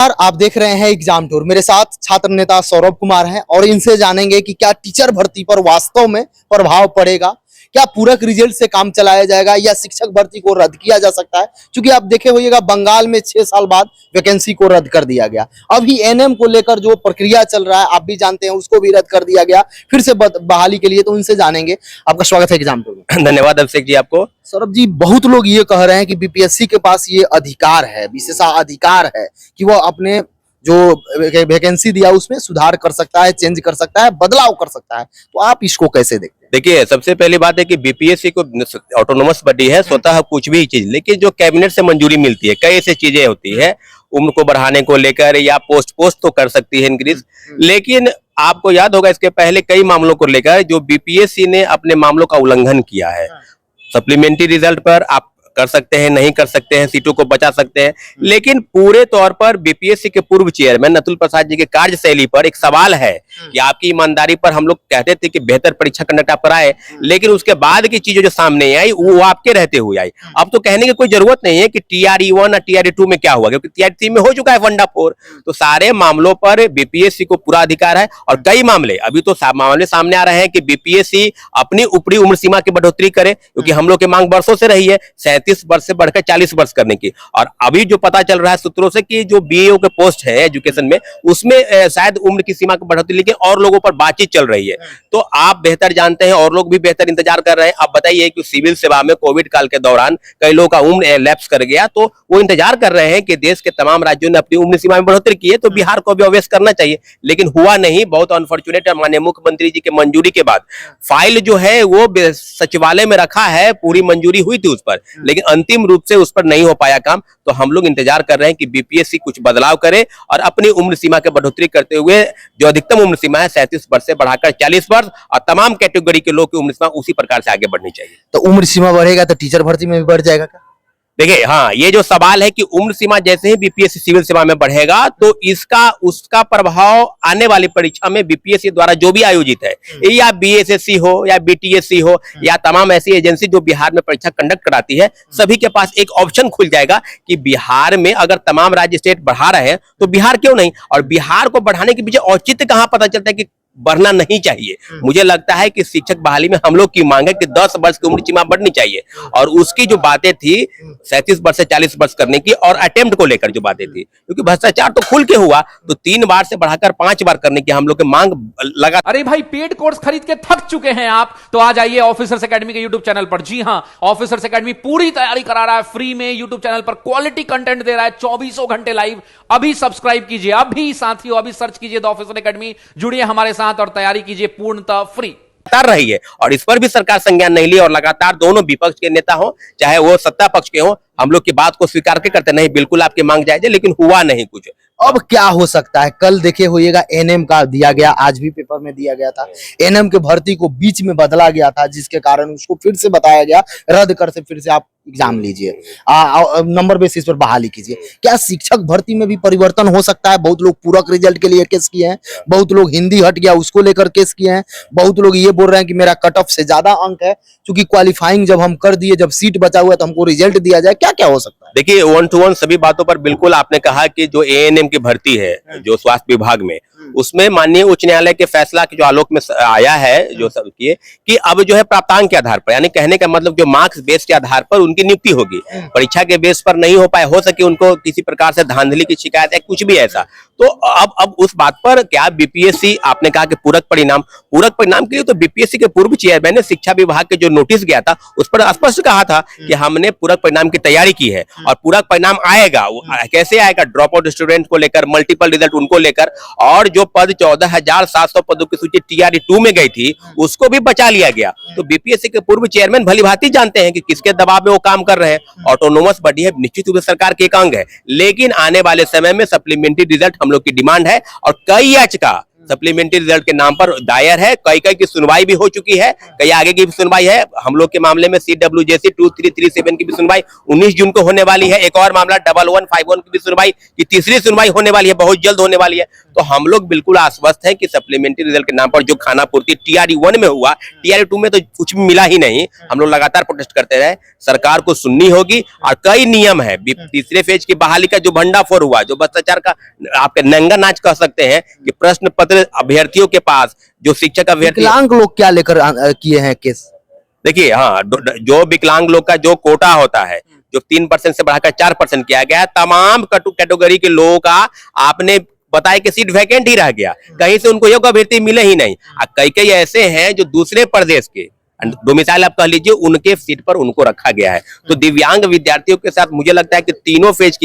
आप देख रहे हैं एग्जाम टूर। मेरे साथ छात्र नेता सौरभ कुमार हैं और इनसे जानेंगे कि क्या टीचर भर्ती पर वास्तव में प्रभाव पड़ेगा, क्या पूरक रिजल्ट से काम चलाया जाएगा या शिक्षक भर्ती को रद्द किया जा सकता है। क्योंकि आप देखे होइएगा बंगाल में 6 साल बाद वैकेंसी को रद्द कर दिया गया। अभी एनएम को लेकर जो प्रक्रिया चल रहा है आप भी जानते हैं, उसको भी रद्द कर दिया गया फिर से बहाली के लिए। तो उनसे जानेंगे। आपका स्वागत है एग्जाम टूर में। धन्यवाद अभिषेक जी आपको। सौरभ जी, बहुत लोग ये कह रहे हैं कि बीपीएससी के पास ये अधिकार है, विशेषाधिकार है कि वो अपने जो वैकेंसी दिया उसमें सुधार कर सकता है, चेंज कर सकता है, बदलाव कर सकता है। तो आप इसको कैसे देखते हैं? देखिए, सबसे पहली बात है कि बीपीएससी को ऑटोनोमस बॉडी है, स्वतः कुछ भी चीज, लेकिन जो कैबिनेट से मंजूरी मिलती है, कई ऐसी चीजें होती है उम्र को बढ़ाने को लेकर या पोस्ट तो कर सकती है इंक्रीज। लेकिन आपको याद होगा इसके पहले कई मामलों को लेकर जो बीपीएससी ने अपने मामलों का उल्लंघन किया है। सप्लीमेंट्री रिजल्ट पर आप कर सकते हैं, नहीं कर सकते हैं, सीटों को बचा सकते हैं, लेकिन पूरे तौर पर बीपीएससी के पूर्व चेयरमैन अतुल प्रसाद जी के कार्यशैली पर एक सवाल है कि आपकी ईमानदारी पर हम लोग कहते थे कि बेहतर परीक्षा कंडक्ट आप कराए, लेकिन उसके बाद की चीजें जो सामने आई वो आपके रहते हुए आई। अब तो कहने की कोई जरूरत नहीं है कि TRE-1 और TRE-2 में क्या हुआ, क्योंकि TRE-3 में हो चुका है वंडा 4। तो सारे मामलों पर बीपीएससी को पूरा अधिकार है। और कई मामले अभी तो मामले सामने आ रहे हैं कि बीपीएससी अपनी ऊपरी उम्र सीमा की बढ़ोतरी करे, क्योंकि हम लोग की मांग वर्षों से रही है 37 वर्ष से बढ़कर 40 वर्ष करने की। और अभी जो पता चल रहा है सूत्रों से कि जो बीएओ के पोस्ट है एजुकेशन में, उसमें शायद उम्र की सीमा की बढ़ोतरी, लेकिन और लोगों पर बातचीत चल रही है। तो आप बेहतर जानते हैं और लोग भी बेहतर इंतजार कर रहे हैं। आप बताइए कि सिविल सेवा में कोविड काल के दौरान कई लोगों का उम्र लैप्स कर गया, तो वो इंतजार कर रहे हैं कि देश के तमाम राज्यों ने अपनी उम्र सीमा में बढ़ोतरी की है, तो बिहार को भी अवेश करना चाहिए, लेकिन हुआ नहीं। बहुत अनफॉर्चुनेट है। माननीय मुख्यमंत्री जी के मंजूरी के बाद फाइल जो है वो सचिवालय में रखा है, पूरी मंजूरी हुई थी उस पर, लेकिन अंतिम रूप से उस पर नहीं हो पाया काम। तो हम लोग इंतजार कर रहे हैं कि बीपीएससी कुछ बदलाव करे और अपनी उम्र सीमा की बढ़ोतरी करते हुए जो अधिकतम उम्र सीमा है 37 वर्ष से बढ़ाकर 40 वर्ष, और तमाम कैटेगरी के लोग की उम्र सीमा उसी प्रकार से आगे बढ़नी चाहिए। तो उम्र सीमा बढ़ेगा तो टीचर भर्ती में भी बढ़ जाएगा क्या? देखिए, हाँ, ये जो सवाल है कि उम्र सीमा जैसे ही बीपीएससी सिविल सेवा में बढ़ेगा तो उसका प्रभाव आने वाली परीक्षा में बीपीएससी द्वारा जो भी आयोजित है, या बीएसएससी हो या बीटीएससी हो या तमाम ऐसी एजेंसी जो बिहार में परीक्षा कंडक्ट कराती है, सभी के पास एक ऑप्शन खुल जाएगा कि बिहार में अगर तमाम राज्य स्टेट बढ़ा रहे हैं तो बिहार क्यों नहीं। और बिहार को बढ़ाने के पीछे औचित्य कहां पता चलता है कि बढ़ना नहीं चाहिए। मुझे लगता है कि शिक्षक बहाली में हम लोग की मांग है कि 10 वर्ष की उम्र सीमा बढ़नी चाहिए, और उसकी जो बातें थी 37 वर्ष से 40 वर्ष करने की, और अटेम्प्ट को लेकर जो बातें थी, क्योंकि भ्रष्टाचार तो खुल के हुआ, तो 3 बार से बढ़ाकर 5 बार करने की हम लोग की मांग लगा। अरे भाई, पेड कोर्स खरीद के थक चुके हैं आप, तो आ जाइए ऑफिसर्स एकेडमी के यूट्यूब चैनल पर। जी हां, ऑफिसर्स एकेडमी पूरी तैयारी करा रहा है फ्री में यूट्यूब चैनल पर, क्वालिटी कंटेंट दे रहा है 24 घंटे लाइव। अभी सब्सक्राइब कीजिए, अभी साथियों, अभी सर्च कीजिए द ऑफिसर एकेडमी, जुड़िए हमारे साथ और तैयारी कीजिए पूर्णतः फ्री। लगातार रही है और इस पर भी सरकार संज्ञान नहीं ली, और लगातार दोनों विपक्ष के नेता हो चाहे वो सत्ता पक्ष के हो, हम लोग की बात को स्वीकार के करते नहीं, बिल्कुल आपकी मांग जायज है, लेकिन हुआ नहीं कुछ। अब क्या हो सकता है? कल देखे होइएगा एनएम का दिया गया, आज भी पेपर में दिया गया था, एनएम के भर्ती को बीच में बदला गया था, जिसके कारण उसको फिर से बताया गया रद्द कर से फिर से आप एग्जाम लीजिए, नंबर बेसिस पर बहाली कीजिए। क्या शिक्षक भर्ती में भी परिवर्तन हो सकता है? बहुत लोग पूरक रिजल्ट के लिए केस किए हैं, बहुत लोग हिंदी हट गया उसको लेकर केस किए हैं, बहुत लोग ये बोल रहे हैं कि मेरा कट ऑफ से ज्यादा अंक है, क्योंकि क्वालिफाइंग जब हम कर दिए, जब सीट बचा हुआ है तो हमको रिजल्ट दिया जाए। क्या क्या हो सकता है? देखिए, 1 to 1 सभी बातों पर बिल्कुल आपने कहा कि जो एएनएम की भर्ती है जो स्वास्थ्य विभाग में, उसमें माननीय उच्च न्यायालय के फैसला के जो आलोक में आया है जो सब किए कि अब जो है प्राप्तांक के आधार पर, यानी कहने का मतलब जो मार्क्स बेस के आधार पर उनकी नियुक्ति होगी, परीक्षा के बेस पर नहीं हो पाए, हो सके उनको किसी प्रकार से धांधली की शिकायत है, कुछ भी ऐसा। तो अब उस बात पर क्या बीपीएससी, आपने कहा कि पूरक परिणाम के लिए तो बीपीएससी के पूर्व चेयरमैन ने शिक्षा विभाग के जो नोटिस गया था उस पर स्पष्ट कहा था कि हमने पूरक परिणाम की तैयारी की है और पूरक परिणाम आएगा। कैसे आएगा? ड्रॉप आउट स्टूडेंट को लेकर, मल्टीपल रिजल्ट उनको लेकर, और जो पद 14,700 पदों की सूची TRE-2 में गई थी उसको भी बचा लिया गया। तो बीपीएससी के पूर्व चेयरमैन भलीभांति जानते हैं कि किसके दबाव में वो काम कर रहे हैं। ऑटोनोमस बॉडी है, निश्चित रूप से सरकार के एक अंग है, लेकिन आने वाले समय में सप्लीमेंट्री रिजल्ट हम लोग की डिमांड है, और कई याचिका सप्लीमेंट्री रिजल्ट के नाम पर दायर है। कई की सुनवाई भी हो चुकी है, कई आगे की भी सुनवाई है। हम लोग के मामले में CWJC 2337 की भी सुनवाई 19 जून को होने वाली है। एक और मामला 1151 की भी सुनवाई की तीसरी सुनवाई होने वाली है, बहुत जल्द होने वाली है। तो हम लोग बिल्कुल आश्वस्त हैं कि सप्लीमेंट्री रिजल्ट के नाम पर जो खाना पूर्ति TRE 1 में हुआ, TRE 2 में तो कुछ भी मिला ही नहीं। हम लोग लगातार प्रोटेस्ट करते रहे, सरकार को सुननी होगी। और कई नियम है, तीसरे फेज की बहाली का जो भंडाफोड़ हुआ, जो भ्रष्टाचार का आपके नंगा नाच कह सकते हैं कि प्रश्न पत्र अभ्यर्थियों के पास जो शिक्षक अभ्यर्थी, विकलांग लोग क्या लेकर किए हैं केस? देखिए हाँ, जो विकलांग लोग का जो कोटा होता है, जो 3% से बढ़ाकर 4% किया गया, तमाम कैटेगरी के लोगों का आपने बताया कि सीट वैकेंट ही रह गया, कहीं से उनको योग्य अभ्यर्थी मिले ही नहीं। कई ऐसे हैं जो दूसरे प्रदेश के डोमिसाइल आप कह लीजिए, उनके सीट पर उनको रखा गया है। तो दिव्यांग विद्यार्थियों के साथ मुझे लगता है कि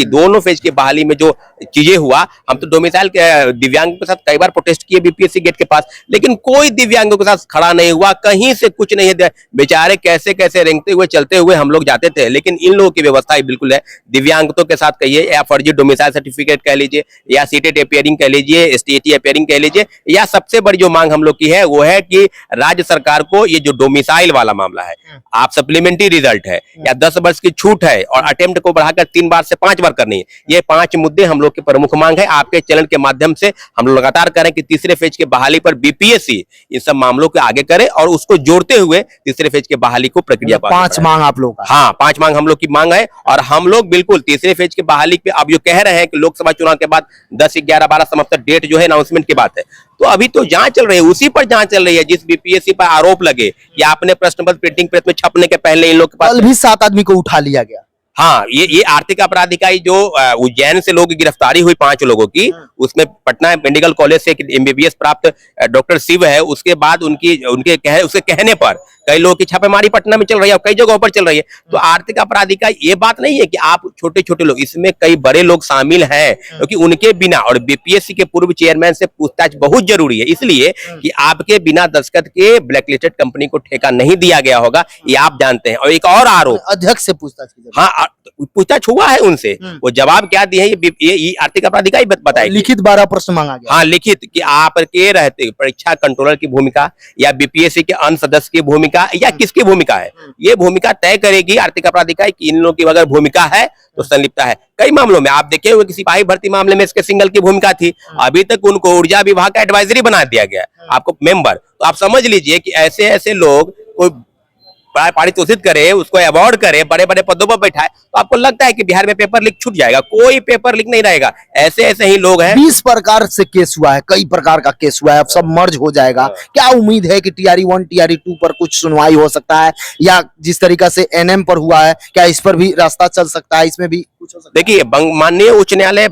दोनों फेज की बहाली में जो चीजें हुआ, हम तो डोमिसाइल के दिव्यांगों के साथ कई बार प्रोटेस्ट किए BPSC गेट के पास, लेकिन कोई दिव्यांगों के साथ खड़ा नहीं हुआ, कहीं से कुछ नहीं है। बेचारे कैसे कैसे रेंगते हुए चलते हुए हम लोग जाते थे, लेकिन इन लोगों की व्यवस्था ही बिल्कुल है। दिव्यांगतों के साथ कहिए, या फर्जी डोमिसाइल सर्टिफिकेट कह लीजिए, या सीटेड अपियरिंग कह लीजिए, STAT अपियरिंग कह लीजिए, या सबसे बड़ी जो मांग हम लोग की है वो है कि राज्य सरकार को ये जो डोमिसाइल वाला मामला है, आप सप्लीमेंट्री रिजल्ट है या 10 वर्ष की छूट है और अटेम्प्ट को बढ़ाकर 3 बार से 5 बार करनी है, ये 5 मुद्दे हम लोग की प्रमुख मांग है। आपके चैनल के माध्यम से हम लोग लगातार करें कि तीसरे फेज के बहाली पर BPSC इन सब मामलों को आगे करे और उसको जोड़ते हुए तीसरे फेज के बहाली को प्रक्रिया 5 मांग आप लोग का? हाँ, 5 मांग हम लोग की मांग है। और हम लोग बिल्कुल तीसरे फेज के बहाली पे अब जो कह रहे हैं कि लोकसभा चुनाव के बाद 10, 11, 12 सितंबर डेट जो है अनाउंसमेंट की बात है, तो अभी तो जांच चल रही है, उसी पर जांच चल रही है जिस BPSC पर आरोप लगे कि आपने प्रश्न पत्र प्रिंटिंग प्रेस में छपने के पहले इन लोग के पास कल भी 7 आदमी को उठा लिया गया। हाँ, ये आर्थिक अपराध इकाई जो उज्जैन से लोग गिरफ्तारी हुई 5 लोगों की, उसमें पटना मेडिकल कॉलेज से MBBS प्राप्त डॉक्टर शिव है, उसके बाद उसके कहने पर कई लोगों की छापेमारी पटना में चल रही है और कई जगहों पर चल रही है। तो आर्थिक अपराध इकाई, ये बात नहीं है कि आप छोटे छोटे लोग, इसमें कई बड़े लोग शामिल हैं, क्योंकि उनके बिना और BPSC के पूर्व चेयरमैन से पूछताछ बहुत जरूरी है, इसलिए कि आपके बिना दस्तखत के ब्लैकलिस्टेड कंपनी को ठेका नहीं दिया गया होगा, ये आप जानते हैं। और एक और आरोप, अध्यक्ष से पूछताछ की, हाँ पूछताछ हुआ है उनसे, वो जवाब क्या दिए हैं ये आर्थिक अपराध इकाई बताएगी। लिखित 12 प्रश्न मांगा गया। हाँ, लिखित कि आपके रहते परीक्षा कंट्रोलर की भूमिका या BPSC के अन्य सदस्य की भूमिका या किसकी भूमिका है, ये भूमिका तय करेगी आर्थिक अपराध इकाई की। इन लोगों की अगर भूमिका है तो संलिप्तता है। कई मामलों में आप देखे हुए कि सिपाही भर्ती मामले में इसके सिंगल की भूमिका थी, अभी तक उनको ऊर्जा विभाग का एडवाइजरी बना दिया गया आपको मेंबर। तो आप समझ लीजिए कि ऐसे ऐसे लोग कोई पारितोषित करे, उसको अवार्ड करे, बड़े बड़े पदों पर बैठाए, तो आपको लगता है कि बिहार में पेपर लीक छूट जाएगा? कोई पेपर लीक नहीं रहेगा। ऐसे ऐसे ही लोग हैं। 20 प्रकार से केस हुआ है, कई प्रकार का केस हुआ है, अब सब मर्ज हो जाएगा। क्या उम्मीद है कि TRE 1 TRE 2 पर कुछ सुनवाई हो सकता है, या जिस तरीका से NM पर हुआ है क्या इस पर भी रास्ता चल सकता है, इसमें भी कुछ हो सकता है? देखिए, माननीय उच्च न्यायालय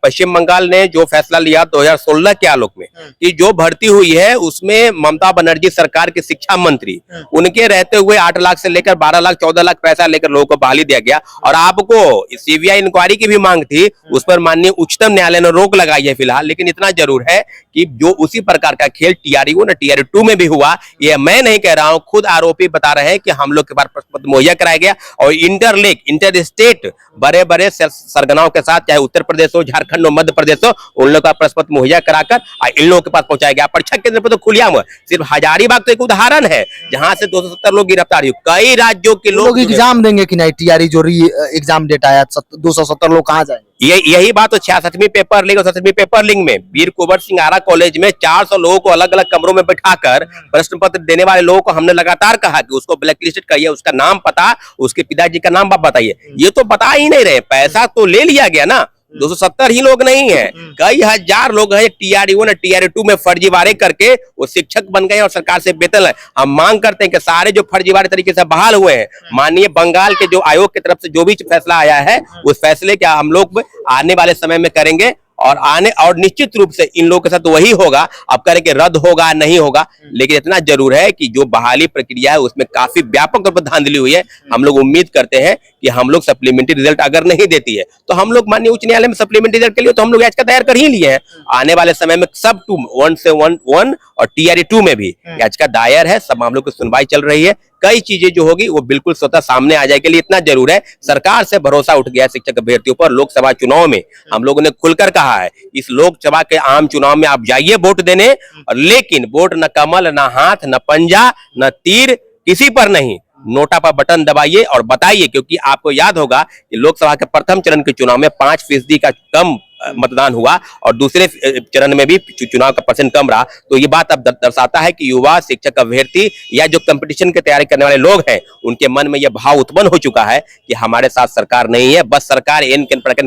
पश्चिम बंगाल ने जो फैसला लिया 2016 के आलोक में कि जो भर्ती हुई है उसमें ममता बनर्जी सरकार के शिक्षा मंत्री, उनके रहते हुए 8 लाख से लेकर 12 लाख 14 लाख पैसा लेकर लोगों को बहाली दिया गया। और आपको CBI इंक्वायरी की भी मांग थी, उस पर माननीय उच्चतम न्यायालय ने रोक लगाई है फिलहाल। लेकिन इतना जरूर है कि जो उसी प्रकार का खेल TRE 1 और TRE 2 में भी हुआ, ये मैं नहीं कह रहा हूं, खुद आरोपी बता रहे हैं कि हम लोग के पास प्रश्न पत्र मुहैया कराया गया और इंटर स्टेट बड़े बड़े सरगनाओं के साथ, चाहे उत्तर प्रदेश हो, झारखंड हो, मध्य प्रदेश हो, उन लोगों का प्रश्न पत्र मुहैया कराकर इन लोगों के पास पहुंचाया गया। परीक्षा केंद्र पर तो खुलेआम, सिर्फ हजारीबाग तो एक उदाहरण है जहां से 270 लोग गिरफ्तार हुए। कई राज्यों के लोग एग्जाम देंगे कि नहीं? TRE जो एग्जाम डेट आया 270 लोग कहाँ जाएंगे? यही बात तो 66वीं पेपर लीग और 67वीं पेपर लीग में वीर कुंवर सिंह आरा कॉलेज में 400 लोगों को अलग अलग कमरों में बैठाकर प्रश्न पत्र देने वाले लोगों को हमने लगातार कहा कि उसको ब्लैकलिस्टेड करिए, उसका नाम पता, उसके पिताजी का नाम बताइए। ये तो बता ही नहीं रहे, पैसा तो ले लिया गया ना। 270 ही लोग नहीं है, कई हजार लोग हैं TRE 1 और TRE 2 में फर्जीवाड़े करके वो शिक्षक बन गए और सरकार से वेतन है। हम मांग करते हैं कि सारे जो फर्जीवाड़े तरीके से बहाल हुए हैं, माननीय बंगाल के जो आयोग की तरफ से जो भी फैसला आया है, उस फैसले का हम लोग आने वाले समय में करेंगे और निश्चित रूप से इन लोगों के साथ वही होगा। अब करें कि रद्द होगा नहीं होगा, लेकिन इतना जरूर है कि जो बहाली प्रक्रिया है उसमें काफी व्यापक तौर पर धांधली हुई है। हम लोग उम्मीद करते हैं कि हम लोग सप्लीमेंट्री रिजल्ट अगर नहीं देती है तो हम लोग माननीय उच्च न्यायालय में सप्लीमेंट्री रिजल्ट के लिए तो हम लोग याचिका तैयार कर ही लिए हैं। आने वाले समय में सब 1 से 1 और TRE 2 में भी याचिका दायर है, सब मामलों की सुनवाई चल रही है। कई चीजें जो होगी वो बिल्कुल स्वतः सामने आ जाएगी। इतना जरूर है, सरकार से भरोसा उठ गया शिक्षक अभ्यर्थियों पर। लोकसभा चुनाव में हम लोगों ने खुलकर कहा है, इस लोकसभा के आम चुनाव में आप जाइए वोट देने, और लेकिन वोट न कमल, न हाथ, न पंजा, न तीर, किसी पर नहीं, नोटा पर बटन दबाइए और बताइए। क्योंकि आपको याद होगा कि लोकसभा के प्रथम चरण के चुनाव में 5% का कम मतदान हुआ और दूसरे चरण में भी चुनाव का परसेंट कम रहा। तो ये बात अब दर्शाता है कि युवा शिक्षक अभ्यर्थी या जो कंपटीशन की तैयारी करने वाले लोग हैं, उनके मन में यह भाव उत्पन्न हो चुका है कि हमारे साथ सरकार नहीं है, बस सरकार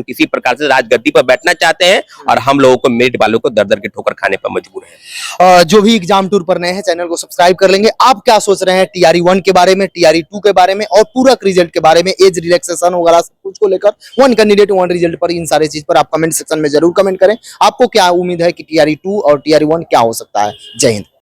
किसी प्रकार से राजगद्दी पर बैठना चाहते हैं और हम लोगों को, मेरिट वालों को दर दर के ठोकर खाने पर मजबूर है। जो भी एग्जाम टूर पर नए हैं चैनल को सब्सक्राइब कर लेंगे। आप क्या सोच रहे हैं टीआरई 1 के बारे में, टीआरई 2 के बारे में और पूरक रिजल्ट के बारे में, एज रिलैक्सेशन वगैरह सब कुछ को लेकर, वन कैंडिडेट वन रिजल्ट पर, इन सारे चीज पर आप कमेंट सेक्शन में जरूर कमेंट करें। आपको क्या उम्मीद है कि टीआरई 2 और टीआरई 1 क्या हो सकता है। जय हिंद।